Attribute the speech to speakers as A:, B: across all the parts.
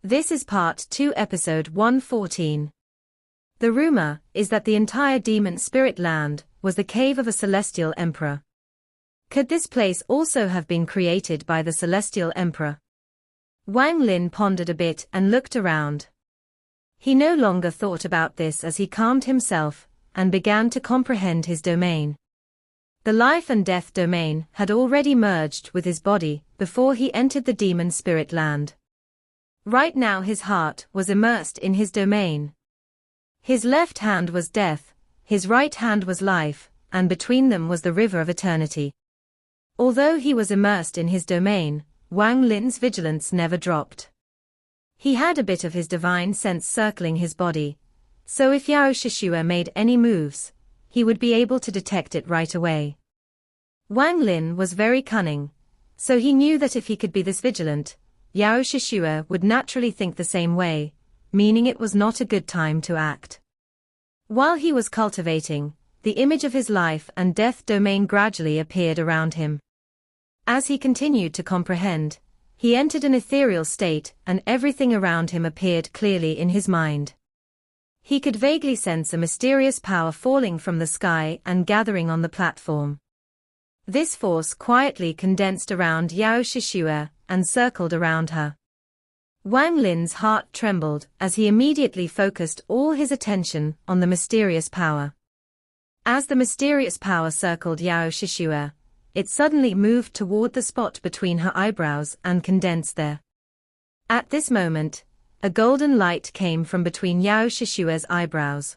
A: This is part 2, episode 114. The rumor is that the entire demon spirit land was the cave of a celestial emperor. Could this place also have been created by the celestial emperor? Wang Lin pondered a bit and looked around. He no longer thought about this as he calmed himself and began to comprehend his domain. The life and death domain had already merged with his body before he entered the demon spirit land. Right now his heart was immersed in his domain. His left hand was death, his right hand was life, and between them was the river of eternity. Although he was immersed in his domain, Wang Lin's vigilance never dropped. He had a bit of his divine sense circling his body, so if Yao Shishua made any moves, he would be able to detect it right away. Wang Lin was very cunning, so he knew that if he could be this vigilant, Yao Shishua would naturally think the same way, meaning it was not a good time to act. While he was cultivating, the image of his life and death domain gradually appeared around him. As he continued to comprehend, he entered an ethereal state and everything around him appeared clearly in his mind. He could vaguely sense a mysterious power falling from the sky and gathering on the platform. This force quietly condensed around Yao Shishua and circled around her. Wang Lin's heart trembled as he immediately focused all his attention on the mysterious power. As the mysterious power circled Yao Shishua, it suddenly moved toward the spot between her eyebrows and condensed there. At this moment, a golden light came from between Yao Shishua's eyebrows.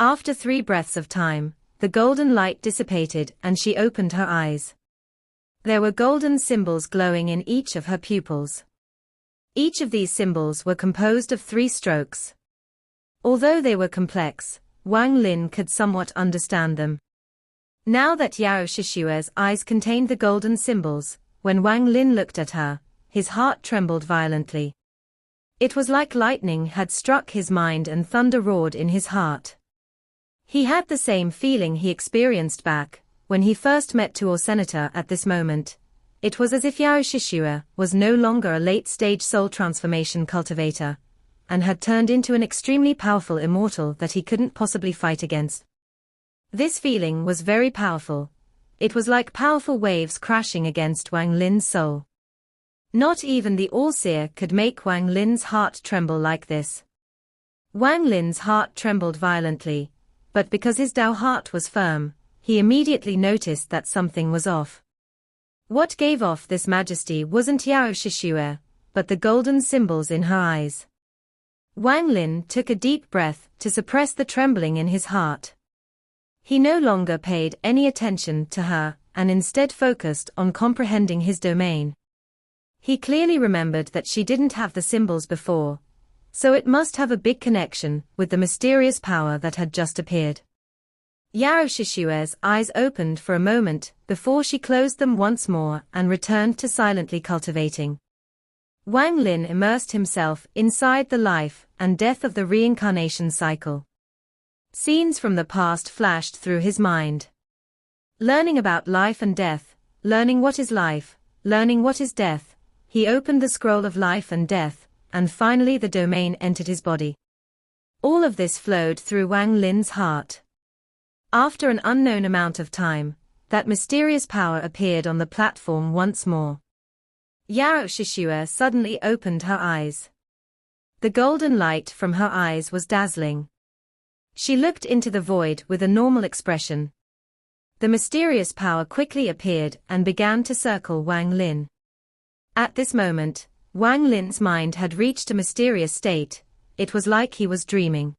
A: After 3 breaths of time, the golden light dissipated and she opened her eyes. There were golden symbols glowing in each of her pupils. Each of these symbols were composed of 3 strokes. Although they were complex, Wang Lin could somewhat understand them. Now that Yao Shishua's eyes contained the golden symbols, when Wang Lin looked at her, his heart trembled violently. It was like lightning had struck his mind and thunder roared in his heart. He had the same feeling he experienced back when he first met Tuor Senator at this moment. It was as if Yao Shishua was no longer a late-stage soul transformation cultivator, and had turned into an extremely powerful immortal that he couldn't possibly fight against. This feeling was very powerful. It was like powerful waves crashing against Wang Lin's soul. Not even the All-Seer could make Wang Lin's heart tremble like this. Wang Lin's heart trembled violently, but because his Dao heart was firm, he immediately noticed that something was off. What gave off this majesty wasn't Yao Shishua, but the golden symbols in her eyes. Wang Lin took a deep breath to suppress the trembling in his heart. He no longer paid any attention to her, and instead focused on comprehending his domain. He clearly remembered that she didn't have the symbols before, so it must have a big connection with the mysterious power that had just appeared. Yao Shishua's eyes opened for a moment before she closed them once more and returned to silently cultivating. Wang Lin immersed himself inside the life and death of the reincarnation cycle. Scenes from the past flashed through his mind. Learning about life and death, learning what is life, learning what is death, he opened the scroll of life and death, and finally the domain entered his body. All of this flowed through Wang Lin's heart. After an unknown amount of time, that mysterious power appeared on the platform once more. Yao Shishua suddenly opened her eyes. The golden light from her eyes was dazzling. She looked into the void with a normal expression. The mysterious power quickly appeared and began to circle Wang Lin. At this moment, Wang Lin's mind had reached a mysterious state. It was like he was dreaming.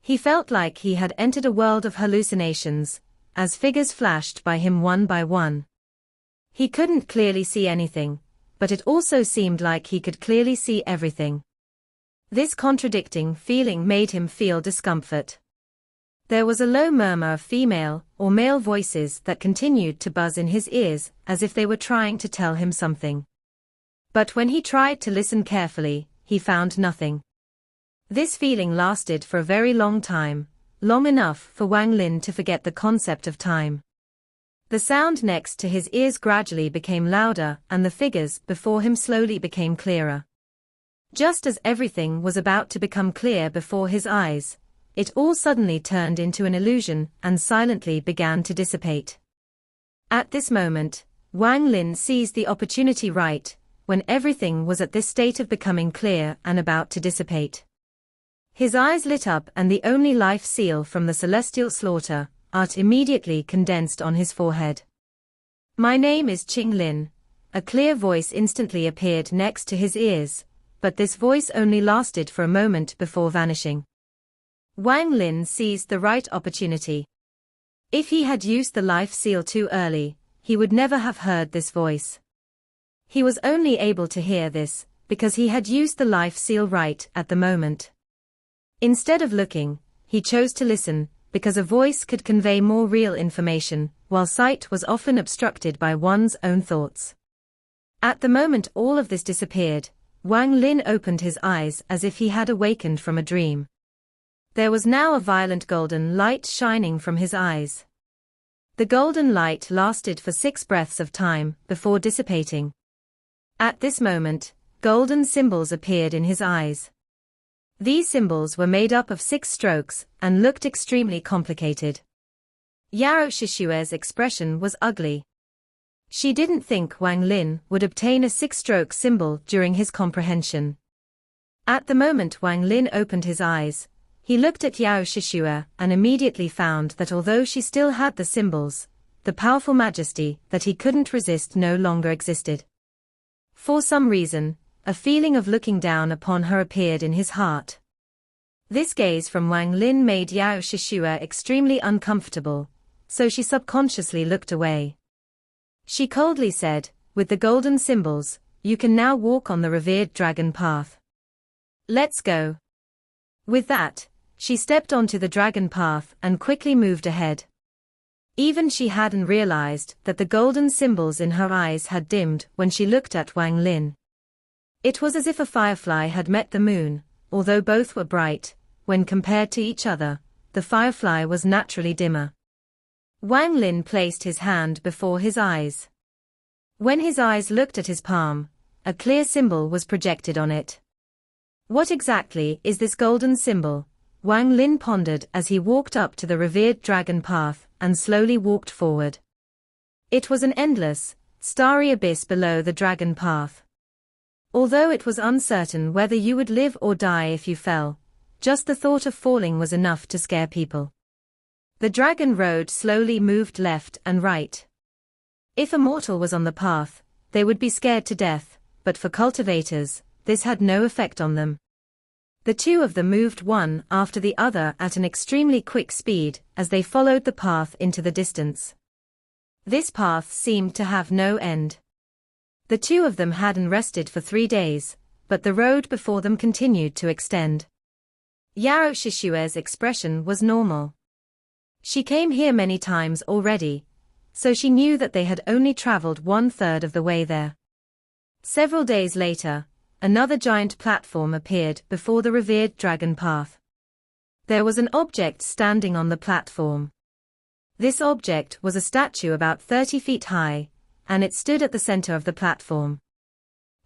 A: He felt like he had entered a world of hallucinations, as figures flashed by him one by one. He couldn't clearly see anything, but it also seemed like he could clearly see everything. This contradicting feeling made him feel discomfort. There was a low murmur of female or male voices that continued to buzz in his ears as if they were trying to tell him something. But when he tried to listen carefully, he found nothing. This feeling lasted for a very long time, long enough for Wang Lin to forget the concept of time. The sound next to his ears gradually became louder and the figures before him slowly became clearer. Just as everything was about to become clear before his eyes, it all suddenly turned into an illusion and silently began to dissipate. At this moment, Wang Lin seized the opportunity right when everything was at this state of becoming clear and about to dissipate. His eyes lit up and the only life seal from the celestial slaughter art immediately condensed on his forehead. "My name is Qing Lin." A clear voice instantly appeared next to his ears, but this voice only lasted for a moment before vanishing. Wang Lin seized the right opportunity. If he had used the life seal too early, he would never have heard this voice. He was only able to hear this because he had used the life seal right at the moment. Instead of looking, he chose to listen, because a voice could convey more real information, while sight was often obstructed by one's own thoughts. At the moment all of this disappeared, Wang Lin opened his eyes as if he had awakened from a dream. There was now a violent golden light shining from his eyes. The golden light lasted for 6 breaths of time before dissipating. At this moment, golden symbols appeared in his eyes. These symbols were made up of 6 strokes and looked extremely complicated. Yao Shishue's expression was ugly. She didn't think Wang Lin would obtain a 6-stroke symbol during his comprehension. At the moment Wang Lin opened his eyes, he looked at Yao Shishue and immediately found that although she still had the symbols, the powerful majesty that he couldn't resist no longer existed. For some reason, a feeling of looking down upon her appeared in his heart. This gaze from Wang Lin made Yao Shishue extremely uncomfortable, so she subconsciously looked away. She coldly said, "With the golden symbols, you can now walk on the revered dragon path. Let's go." With that, she stepped onto the dragon path and quickly moved ahead. Even she hadn't realized that the golden symbols in her eyes had dimmed when she looked at Wang Lin. It was as if a firefly had met the moon, although both were bright, when compared to each other, the firefly was naturally dimmer. Wang Lin placed his hand before his eyes. When his eyes looked at his palm, a clear symbol was projected on it. What exactly is this golden symbol? Wang Lin pondered as he walked up to the revered dragon path and slowly walked forward. It was an endless, starry abyss below the dragon path. Although it was uncertain whether you would live or die if you fell, just the thought of falling was enough to scare people. The dragon road slowly moved left and right. If a mortal was on the path, they would be scared to death, but for cultivators, this had no effect on them. The two of them moved one after the other at an extremely quick speed as they followed the path into the distance. This path seemed to have no end. The two of them hadn't rested for 3 days, but the road before them continued to extend. Yao Shishue's expression was normal. She came here many times already, so she knew that they had only traveled 1/3 of the way there. Several days later, another giant platform appeared before the revered dragon path. There was an object standing on the platform. This object was a statue about 30 feet high, and it stood at the center of the platform.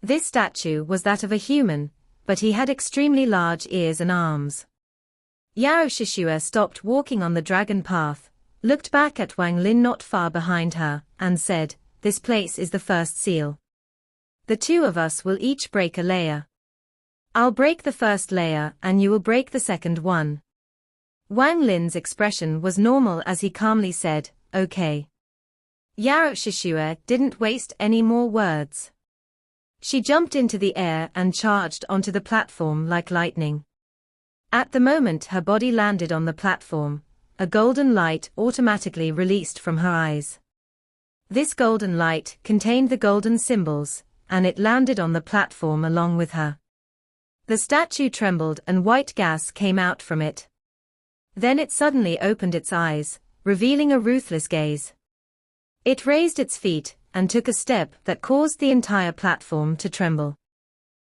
A: This statue was that of a human, but he had extremely large ears and arms. Yao Shishue stopped walking on the dragon path, looked back at Wang Lin not far behind her, and said, "This place is the first seal. The two of us will each break a layer. I'll break the first layer and you will break the second one." Wang Lin's expression was normal as he calmly said, "Okay." Yao Shishue didn't waste any more words. She jumped into the air and charged onto the platform like lightning. At the moment her body landed on the platform, a golden light automatically released from her eyes. This golden light contained the golden symbols, and it landed on the platform along with her. The statue trembled and white gas came out from it. Then it suddenly opened its eyes, revealing a ruthless gaze. It raised its feet and took a step that caused the entire platform to tremble.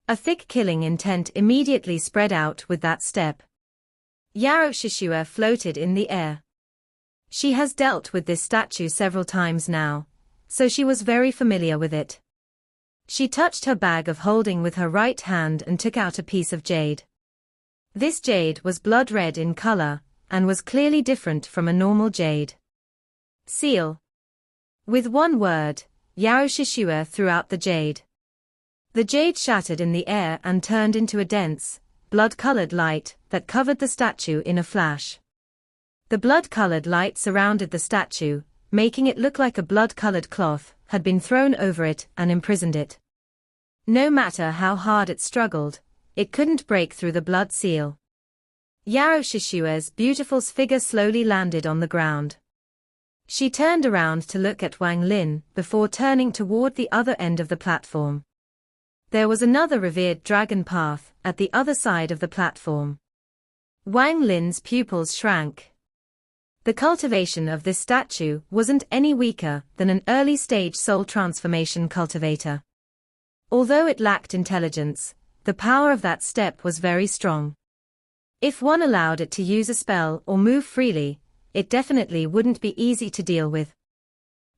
A: A thick killing intent immediately spread out with that step. Yao Shishue floated in the air. She has dealt with this statue several times now, so she was very familiar with it. She touched her bag of holding with her right hand and took out a piece of jade. This jade was blood red in color, and was clearly different from a normal jade. Seal. With one word, Yao Shishua threw out the jade. The jade shattered in the air and turned into a dense, blood-colored light that covered the statue in a flash. The blood-colored light surrounded the statue, making it look like a blood-colored cloth had been thrown over it and imprisoned it. No matter how hard it struggled, it couldn't break through the blood seal. Yao Shishua's beautiful figure slowly landed on the ground. She turned around to look at Wang Lin before turning toward the other end of the platform. There was another revered dragon path at the other side of the platform. Wang Lin's pupils shrank. The cultivation of this statue wasn't any weaker than an early-stage soul transformation cultivator. Although it lacked intelligence, the power of that step was very strong. If one allowed it to use a spell or move freely, it definitely wouldn't be easy to deal with.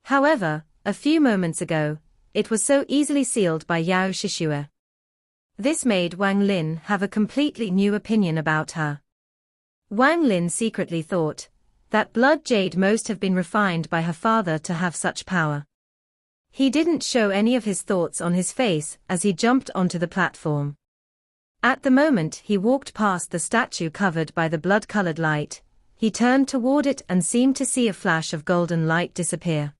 A: However, a few moments ago, it was so easily sealed by Yao Shishua. This made Wang Lin have a completely new opinion about her. Wang Lin secretly thought that blood jade must have been refined by her father to have such power. He didn't show any of his thoughts on his face as he jumped onto the platform. At the moment he walked past the statue covered by the blood-colored light, he turned toward it and seemed to see a flash of golden light disappear.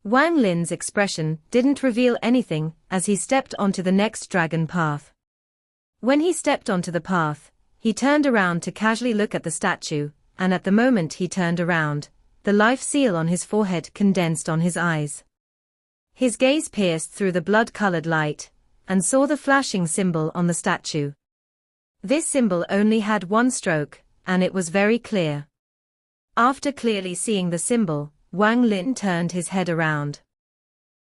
A: Wang Lin's expression didn't reveal anything as he stepped onto the next dragon path. When he stepped onto the path, he turned around to casually look at the statue, and at the moment he turned around, the life seal on his forehead condensed on his eyes. His gaze pierced through the blood-colored light, and saw the flashing symbol on the statue. This symbol only had one stroke, and it was very clear. After clearly seeing the symbol, Wang Lin turned his head around.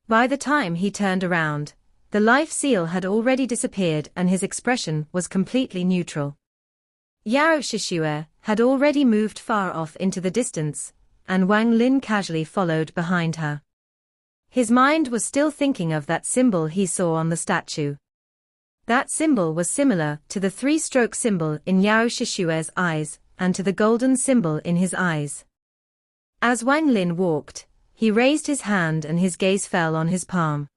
A: By the time he turned around, the life seal had already disappeared and his expression was completely neutral. Yao Shishua had already moved far off into the distance, and Wang Lin casually followed behind her. His mind was still thinking of that symbol he saw on the statue. That symbol was similar to the three-stroke symbol in Yao Shishua's eyes, and to the golden symbol in his eyes. As Wang Lin walked, he raised his hand and his gaze fell on his palm.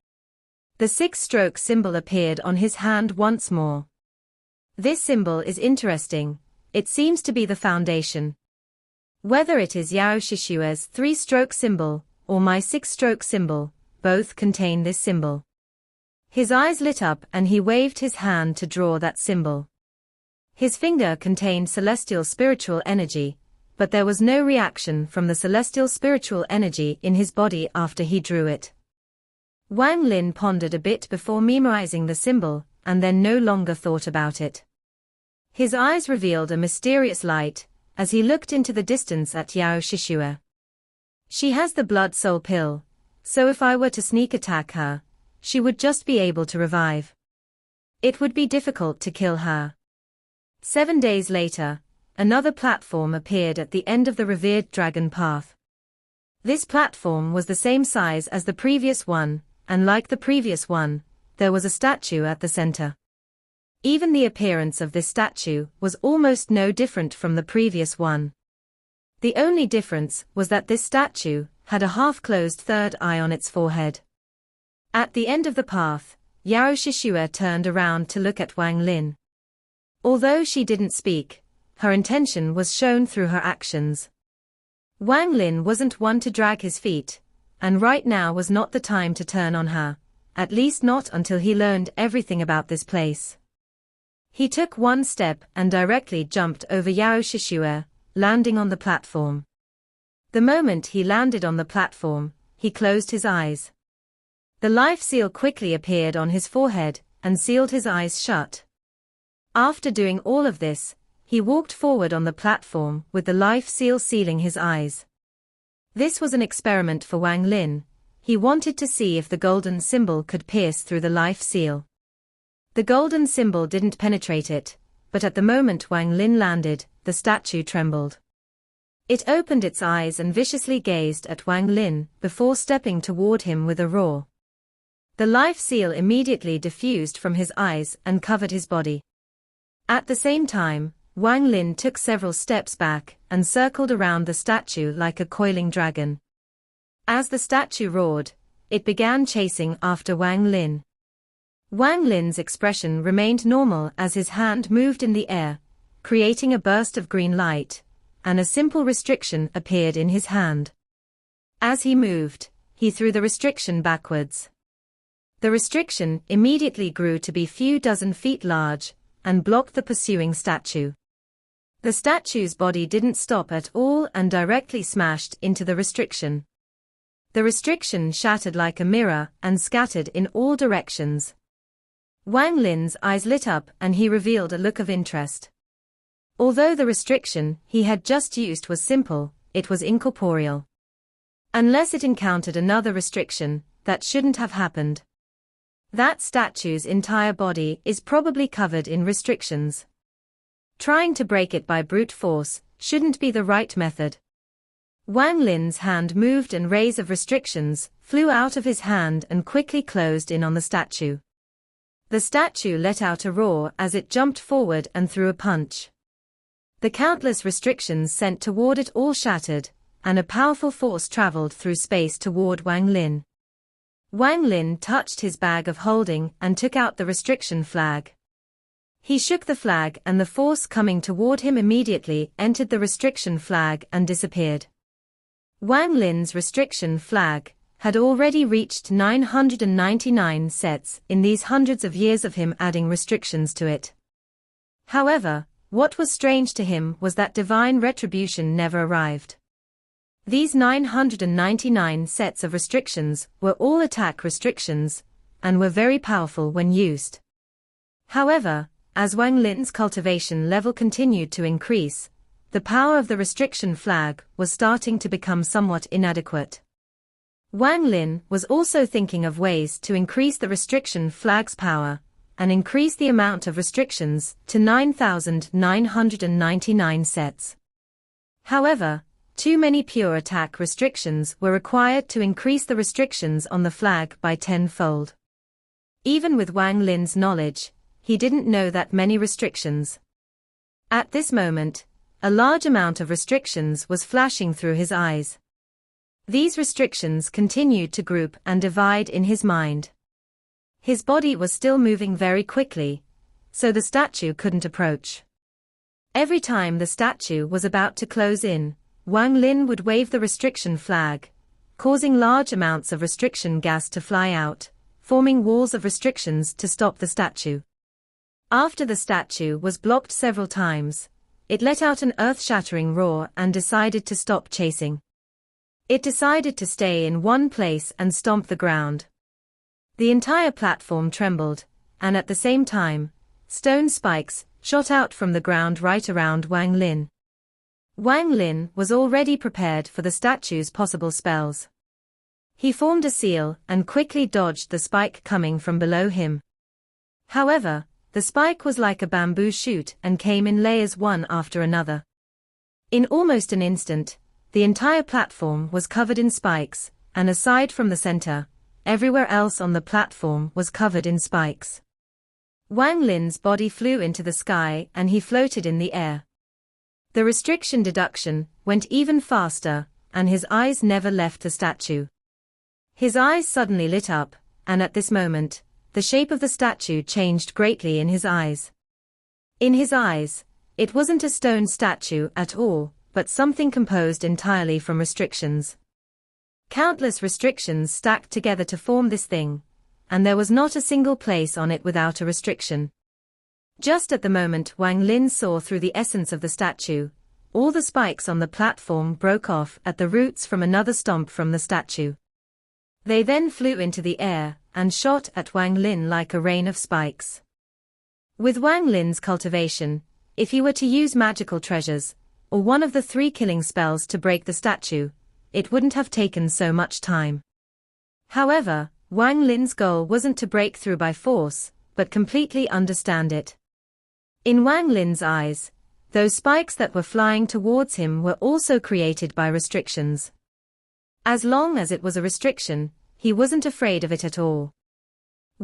A: The six-stroke symbol appeared on his hand once more. This symbol is interesting, it seems to be the foundation. Whether it is Yao Shishua's three-stroke symbol, or my six-stroke symbol, both contain this symbol. His eyes lit up and he waved his hand to draw that symbol. His finger contained celestial spiritual energy, but there was no reaction from the celestial spiritual energy in his body after he drew it. Wang Lin pondered a bit before memorizing the symbol, and then no longer thought about it. His eyes revealed a mysterious light, as he looked into the distance at Yao Shishua. She has the blood soul pill, so if I were to sneak attack her, she would just be able to revive. It would be difficult to kill her. 7 days later, another platform appeared at the end of the revered dragon path. This platform was the same size as the previous one, and like the previous one, there was a statue at the center. Even the appearance of this statue was almost no different from the previous one. The only difference was that this statue had a half-closed third eye on its forehead. At the end of the path, Yao Shishua turned around to look at Wang Lin. Although she didn't speak, her intention was shown through her actions. Wang Lin wasn't one to drag his feet, and right now was not the time to turn on her, at least not until he learned everything about this place. He took one step and directly jumped over Yao Shishua, landing on the platform. The moment he landed on the platform, he closed his eyes. The life seal quickly appeared on his forehead and sealed his eyes shut. After doing all of this, he walked forward on the platform with the life seal sealing his eyes. This was an experiment for Wang Lin. He wanted to see if the golden symbol could pierce through the life seal. The golden symbol didn't penetrate it, but at the moment Wang Lin landed, the statue trembled. It opened its eyes and viciously gazed at Wang Lin before stepping toward him with a roar. The life seal immediately diffused from his eyes and covered his body. At the same time, Wang Lin took several steps back and circled around the statue like a coiling dragon. As the statue roared, it began chasing after Wang Lin. Wang Lin's expression remained normal as his hand moved in the air, creating a burst of green light, and a simple restriction appeared in his hand. As he moved, he threw the restriction backwards. The restriction immediately grew to be few dozen feet large, and blocked the pursuing statue. The statue's body didn't stop at all and directly smashed into the restriction. The restriction shattered like a mirror and scattered in all directions. Wang Lin's eyes lit up and he revealed a look of interest. Although the restriction he had just used was simple, it was incorporeal. Unless it encountered another restriction, that shouldn't have happened. That statue's entire body is probably covered in restrictions. Trying to break it by brute force shouldn't be the right method. Wang Lin's hand moved and rays of restrictions flew out of his hand and quickly closed in on the statue. The statue let out a roar as it jumped forward and threw a punch. The countless restrictions sent toward it all shattered, and a powerful force traveled through space toward Wang Lin. Wang Lin touched his bag of holding and took out the restriction flag. He shook the flag and the force coming toward him immediately entered the restriction flag and disappeared. Wang Lin's restriction flag had already reached 999 sets in these hundreds of years of him adding restrictions to it. However, what was strange to him was that divine retribution never arrived. These 999 sets of restrictions were all attack restrictions, and were very powerful when used. However, as Wang Lin's cultivation level continued to increase, the power of the restriction flag was starting to become somewhat inadequate. Wang Lin was also thinking of ways to increase the restriction flag's power, and increase the amount of restrictions to 9,999 sets. However, too many pure attack restrictions were required to increase the restrictions on the flag by 10-fold. Even with Wang Lin's knowledge, he didn't know that many restrictions. At this moment, a large amount of restrictions was flashing through his eyes. These restrictions continued to group and divide in his mind. His body was still moving very quickly, so the statue couldn't approach. Every time the statue was about to close in, Wang Lin would wave the restriction flag, causing large amounts of restriction gas to fly out, forming walls of restrictions to stop the statue. After the statue was blocked several times, it let out an earth-shattering roar and decided to stop chasing. It decided to stay in one place and stomp the ground. The entire platform trembled, and at the same time, stone spikes shot out from the ground right around Wang Lin. Wang Lin was already prepared for the statue's possible spells. He formed a seal and quickly dodged the spike coming from below him. However, the spike was like a bamboo shoot and came in layers one after another. In almost an instant, the entire platform was covered in spikes, and aside from the center, everywhere else on the platform was covered in spikes. Wang Lin's body flew into the sky and he floated in the air. The restriction deduction went even faster, and his eyes never left the statue. His eyes suddenly lit up, and at this moment, the shape of the statue changed greatly in his eyes. In his eyes, it wasn't a stone statue at all, but something composed entirely from restrictions. Countless restrictions stacked together to form this thing, and there was not a single place on it without a restriction. Just at the moment Wang Lin saw through the essence of the statue, all the spikes on the platform broke off at the roots from another stomp from the statue. They then flew into the air and shot at Wang Lin like a rain of spikes. With Wang Lin's cultivation, if he were to use magical treasures, or one of the 3 killing spells to break the statue, it wouldn't have taken so much time. However, Wang Lin's goal wasn't to break through by force, but completely understand it. In Wang Lin's eyes, those spikes that were flying towards him were also created by restrictions. As long as it was a restriction, he wasn't afraid of it at all.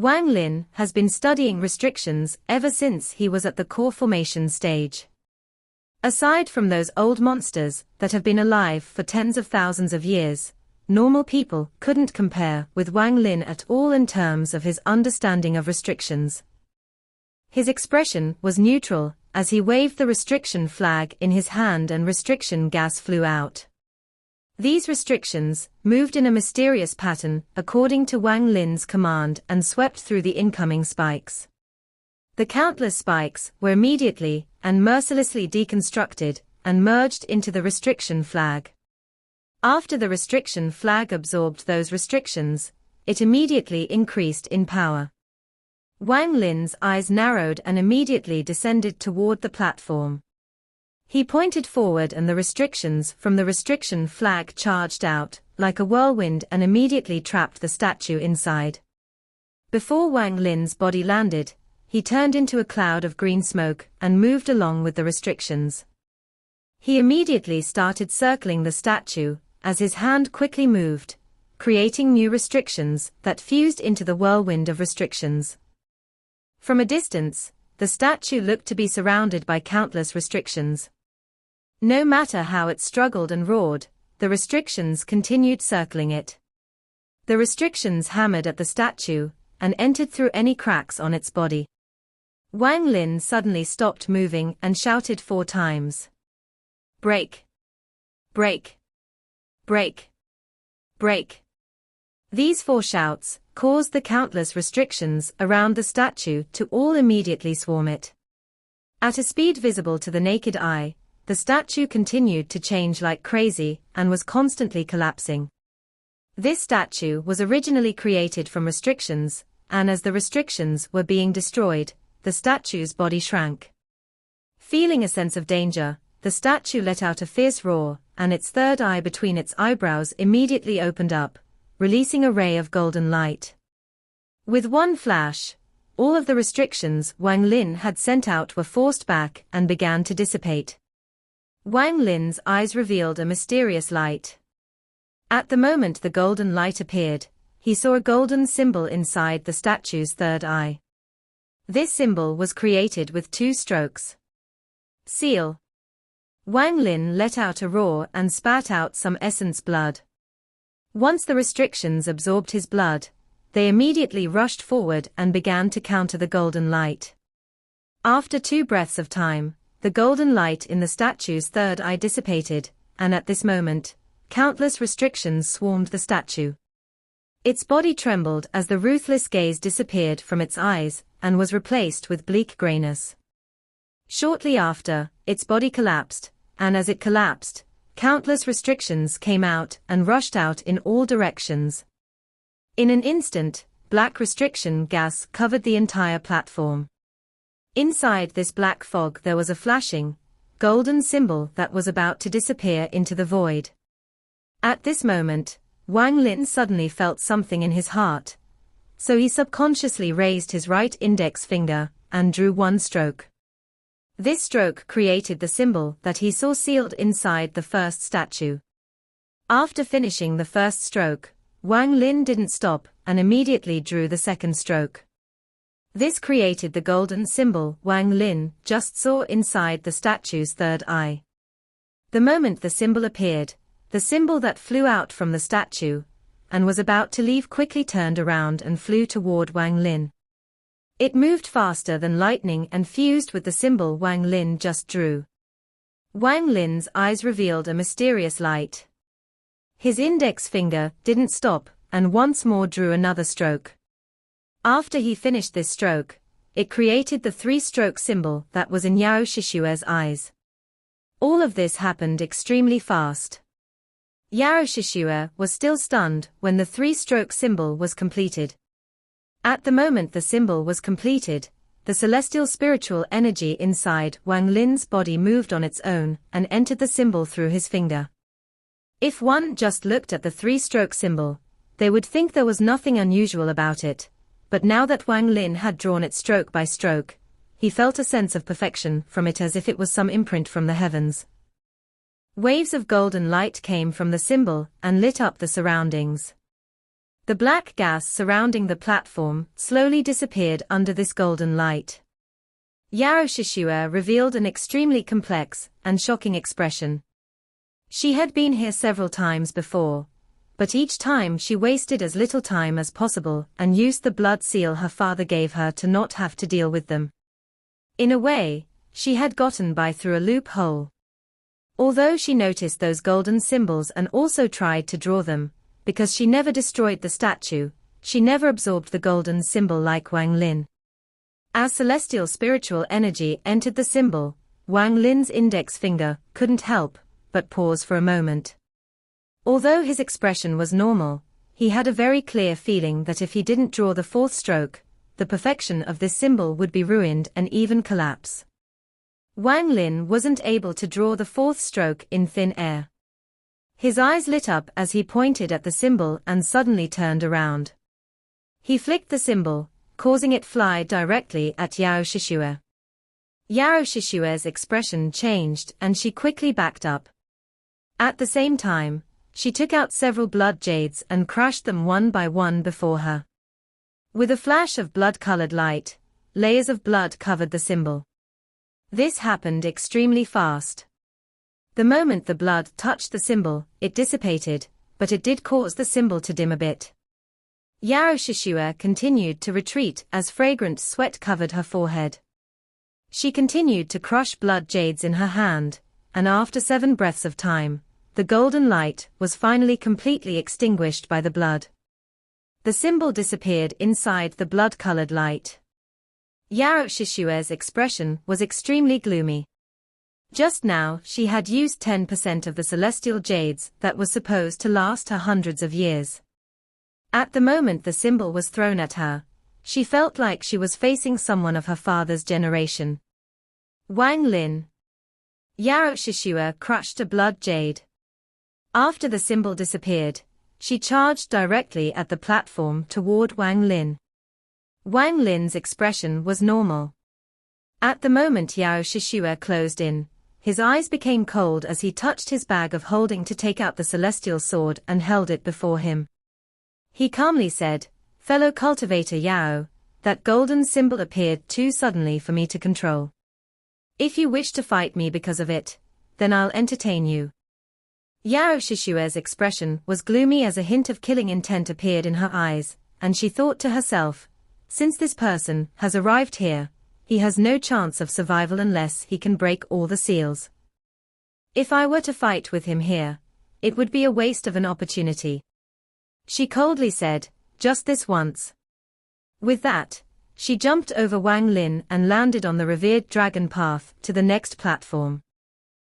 A: Wang Lin has been studying restrictions ever since he was at the core formation stage. Aside from those old monsters that have been alive for tens of thousands of years, normal people couldn't compare with Wang Lin at all in terms of his understanding of restrictions. His expression was neutral as he waved the restriction flag in his hand and restriction gas flew out. These restrictions moved in a mysterious pattern according to Wang Lin's command and swept through the incoming spikes. The countless spikes were immediately and mercilessly deconstructed and merged into the restriction flag. After the restriction flag absorbed those restrictions, it immediately increased in power. Wang Lin's eyes narrowed and immediately descended toward the platform. He pointed forward and the restrictions from the restriction flag charged out like a whirlwind and immediately trapped the statue inside. Before Wang Lin's body landed, he turned into a cloud of green smoke and moved along with the restrictions. He immediately started circling the statue as his hand quickly moved, creating new restrictions that fused into the whirlwind of restrictions. From a distance, the statue looked to be surrounded by countless restrictions. No matter how it struggled and roared, the restrictions continued circling it. The restrictions hammered at the statue and entered through any cracks on its body. Wang Lin suddenly stopped moving and shouted 4 times. Break! Break! Break! Break! These 4 shouts caused the countless restrictions around the statue to all immediately swarm it. At a speed visible to the naked eye, the statue continued to change like crazy and was constantly collapsing. This statue was originally created from restrictions, and as the restrictions were being destroyed, the statue's body shrank. Feeling a sense of danger, the statue let out a fierce roar, and its third eye between its eyebrows immediately opened up, releasing a ray of golden light. With one flash, all of the restrictions Wang Lin had sent out were forced back and began to dissipate. Wang Lin's eyes revealed a mysterious light. At the moment the golden light appeared, he saw a golden symbol inside the statue's third eye. This symbol was created with 2 strokes. Seal. Wang Lin let out a roar and spat out some essence blood. Once the restrictions absorbed his blood, they immediately rushed forward and began to counter the golden light. After 2 breaths of time, the golden light in the statue's third eye dissipated, and at this moment, countless restrictions swarmed the statue. Its body trembled as the ruthless gaze disappeared from its eyes and was replaced with bleak grayness. Shortly after, its body collapsed, and as it collapsed, countless restrictions came out and rushed out in all directions. In an instant, black restriction gas covered the entire platform. Inside this black fog there was a flashing, golden symbol that was about to disappear into the void. At this moment, Wang Lin suddenly felt something in his heart, so he subconsciously raised his right index finger and drew 1 stroke. This stroke created the symbol that he saw sealed inside the first statue. After finishing the first stroke, Wang Lin didn't stop and immediately drew the second stroke. This created the golden symbol Wang Lin just saw inside the statue's third eye. The moment the symbol appeared, the symbol that flew out from the statue and was about to leave quickly turned around and flew toward Wang Lin. It moved faster than lightning and fused with the symbol Wang Lin just drew. Wang Lin's eyes revealed a mysterious light. His index finger didn't stop and once more drew another stroke. After he finished this stroke, it created the 3-stroke symbol that was in Yao Shishue's eyes. All of this happened extremely fast. Yao Shishue was still stunned when the 3-stroke symbol was completed. At the moment the symbol was completed, the celestial spiritual energy inside Wang Lin's body moved on its own and entered the symbol through his finger. If one just looked at the 3-stroke symbol, they would think there was nothing unusual about it, but now that Wang Lin had drawn it stroke by stroke, he felt a sense of perfection from it as if it was some imprint from the heavens. Waves of golden light came from the symbol and lit up the surroundings. The black gas surrounding the platform slowly disappeared under this golden light. Yao Shishua revealed an extremely complex and shocking expression. She had been here several times before, but each time she wasted as little time as possible and used the blood seal her father gave her to not have to deal with them. In a way, she had gotten by through a loophole. Although she noticed those golden symbols and also tried to draw them, because she never destroyed the statue, she never absorbed the golden symbol like Wang Lin. As celestial spiritual energy entered the symbol, Wang Lin's index finger couldn't help but pause for a moment. Although his expression was normal, he had a very clear feeling that if he didn't draw the fourth stroke, the perfection of this symbol would be ruined and even collapse. Wang Lin wasn't able to draw the fourth stroke in thin air. His eyes lit up as he pointed at the symbol and suddenly turned around. He flicked the symbol, causing it fly directly at Yao Shishua. Yao Shishua's expression changed and she quickly backed up. At the same time, she took out several blood jades and crushed them one by one before her. With a flash of blood-colored light, layers of blood covered the symbol. This happened extremely fast. The moment the blood touched the symbol, it dissipated, but it did cause the symbol to dim a bit. Yao Shishua continued to retreat as fragrant sweat covered her forehead. She continued to crush blood jades in her hand, and after 7 breaths of time, the golden light was finally completely extinguished by the blood. The symbol disappeared inside the blood-colored light. Yao Shishua's expression was extremely gloomy. Just now she had used 10% of the celestial jades that was supposed to last her hundreds of years. At the moment the symbol was thrown at her, she felt like she was facing someone of her father's generation. Wang Lin. Yao Shishua crushed a blood jade. After the symbol disappeared, she charged directly at the platform toward Wang Lin. Wang Lin's expression was normal. At the moment Yao Shishua closed in, his eyes became cold as he touched his bag of holding to take out the celestial sword and held it before him. He calmly said, "Fellow cultivator Yao, that golden symbol appeared too suddenly for me to control. If you wish to fight me because of it, then I'll entertain you." Yao Shishua's expression was gloomy as a hint of killing intent appeared in her eyes, and she thought to herself, since this person has arrived here, he has no chance of survival unless he can break all the seals. If I were to fight with him here, it would be a waste of an opportunity. She coldly said, "Just this once." With that, she jumped over Wang Lin and landed on the revered dragon path to the next platform.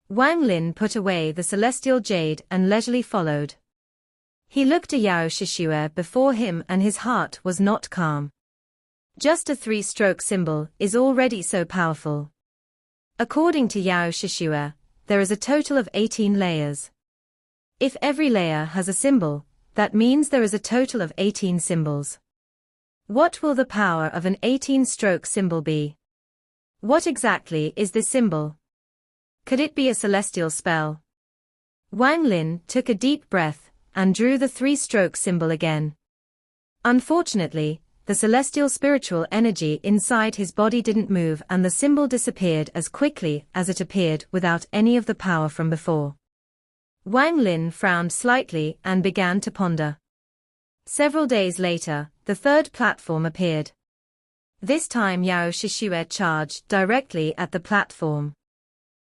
A: Wang Lin put away the celestial jade and leisurely followed. He looked at Yao Shishua before him and his heart was not calm. Just a 3-stroke symbol is already so powerful. According to Yao Shishua, there is a total of 18 layers. If every layer has a symbol, that means there is a total of 18 symbols. What will the power of an 18-stroke symbol be? What exactly is this symbol? Could it be a celestial spell? Wang Lin took a deep breath and drew the 3-stroke symbol again. Unfortunately, the celestial spiritual energy inside his body didn't move and the symbol disappeared as quickly as it appeared without any of the power from before. Wang Lin frowned slightly and began to ponder. Several days later, the 3rd platform appeared. This time Yao Shishua charged directly at the platform.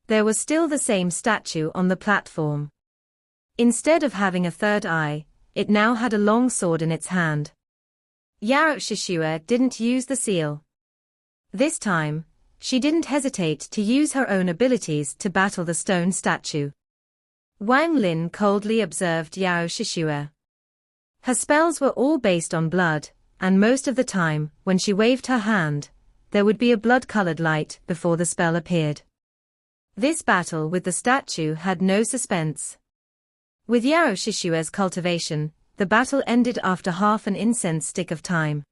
A: There was still the same statue on the platform. Instead of having a third eye, it now had a long sword in its hand. Yao Shishua didn't use the seal. This time, she didn't hesitate to use her own abilities to battle the stone statue. Wang Lin coldly observed Yao Shishua. Her spells were all based on blood, and most of the time, when she waved her hand, there would be a blood-colored light before the spell appeared. This battle with the statue had no suspense. With Yao Shishua's cultivation, the battle ended after half an incense stick of time.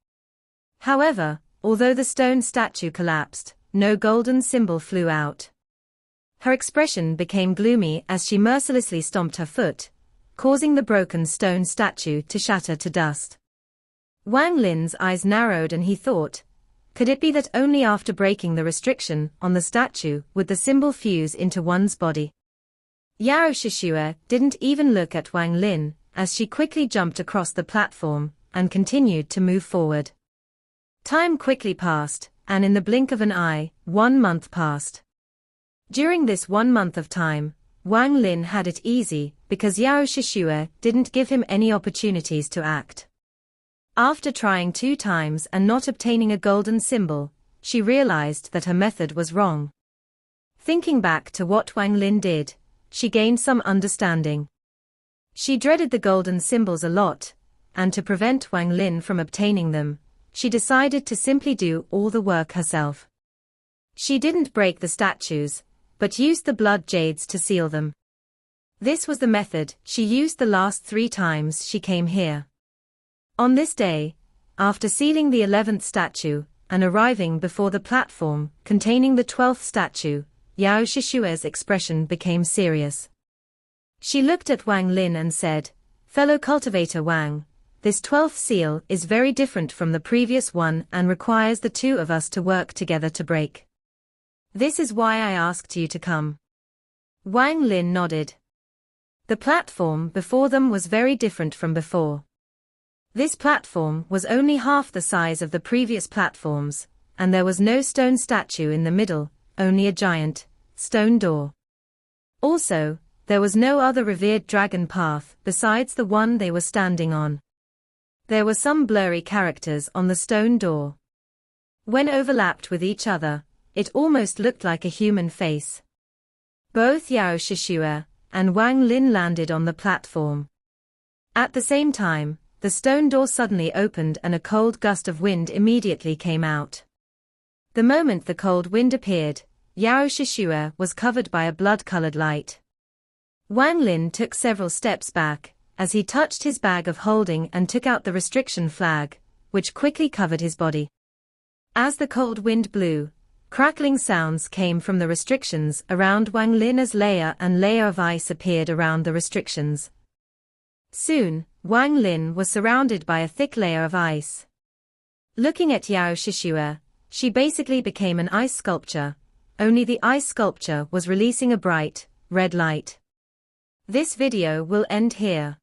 A: However, although the stone statue collapsed, no golden symbol flew out. Her expression became gloomy as she mercilessly stomped her foot, causing the broken stone statue to shatter to dust. Wang Lin's eyes narrowed and he thought, could it be that only after breaking the restriction on the statue would the symbol fuse into one's body? Yao Shishue didn't even look at Wang Lin, as she quickly jumped across the platform and continued to move forward. Time quickly passed, and in the blink of an eye, 1 month passed. During this 1 month of time, Wang Lin had it easy because Yao Shishue didn't give him any opportunities to act. After trying 2 times and not obtaining a golden symbol, she realized that her method was wrong. Thinking back to what Wang Lin did, she gained some understanding. She dreaded the golden symbols a lot, and to prevent Wang Lin from obtaining them, she decided to simply do all the work herself. She didn't break the statues, but used the blood jades to seal them. This was the method she used the last 3 times she came here. On this day, after sealing the 11th statue and arriving before the platform containing the 12th statue, Yao Shishue's expression became serious. She looked at Wang Lin and said, "Fellow cultivator Wang, this 12th seal is very different from the previous one and requires the 2 of us to work together to break. This is why I asked you to come." Wang Lin nodded. The platform before them was very different from before. This platform was only half the size of the previous platforms, and there was no stone statue in the middle, only a giant, stone door. Also, there was no other revered dragon path besides the one they were standing on. There were some blurry characters on the stone door. When overlapped with each other, it almost looked like a human face. Both Yao Shishue and Wang Lin landed on the platform. At the same time, the stone door suddenly opened and a cold gust of wind immediately came out. The moment the cold wind appeared, Yao Shishue was covered by a blood-colored light. Wang Lin took several steps back, as he touched his bag of holding and took out the restriction flag, which quickly covered his body. As the cold wind blew, crackling sounds came from the restrictions around Wang Lin as layer and layer of ice appeared around the restrictions. Soon, Wang Lin was surrounded by a thick layer of ice. Looking at Yao Shishue, she basically became an ice sculpture, only the ice sculpture was releasing a bright, red light. This video will end here.